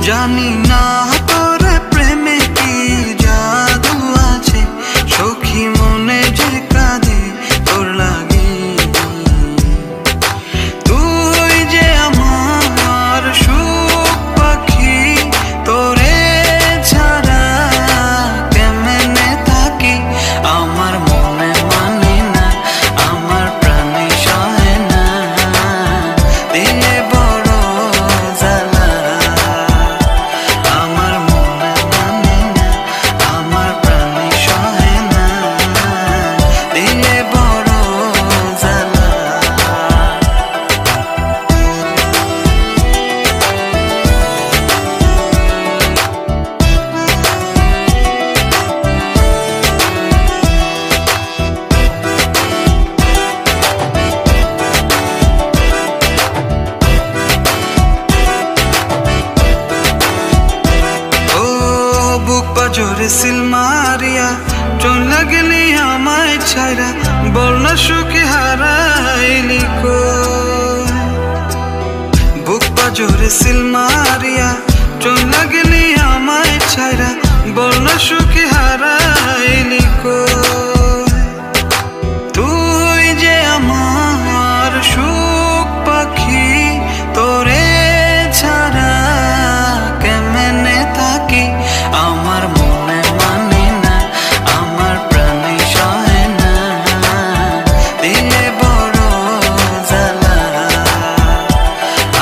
জানি না তোর প্রেমে কি জাদু আছে, সখী মনে যে কাঁদে তোর লাগে। তুই যে আমার সুখ পাখি, তোরে ছাড়া কেমনে থাকি। আমার মনে মানে না, আমার প্রাণে সহে না, দিলে বড় জ্বালা। আমার মনে মানে না, আমার প্রাণে সহে না, দিলে বড় জ্বালা। বুক পাজরে সিল মারিয়া চলে গেলি আমায় ছাইরা, বল না সুখে হারাইলি কই। বুক পাজরে সিল মারিয়া চলে গেলি আমায় ছাইরা, বল না সুখে হারাইলি কই। তুই যে আমার সুখ পাখি, তোরে ছাড়া কেমনে থাকি। আমার মনে মানে না, আমার প্রাণে সহে না, দিলে বড় জ্বালা।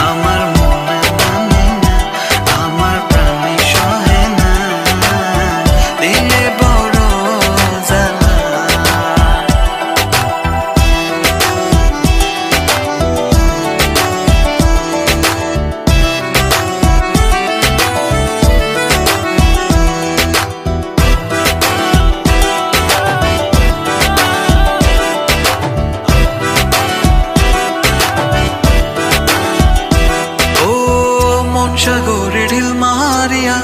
আমার মনে মানে না, আমার প্রাণে সহে না, দিলে বড় জ্বালা। সাগরে ঢিল মারিয়া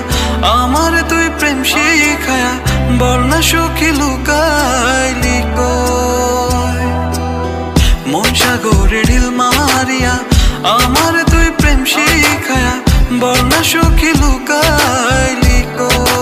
আমার তুই প্রেম শিখায়া, বল না সুখী লুকাইলি কই। মন সাগরে ঢিল মারিয়া আমার তুই প্রেম শিখায়া, বল না সুখী লুকাইলি কই।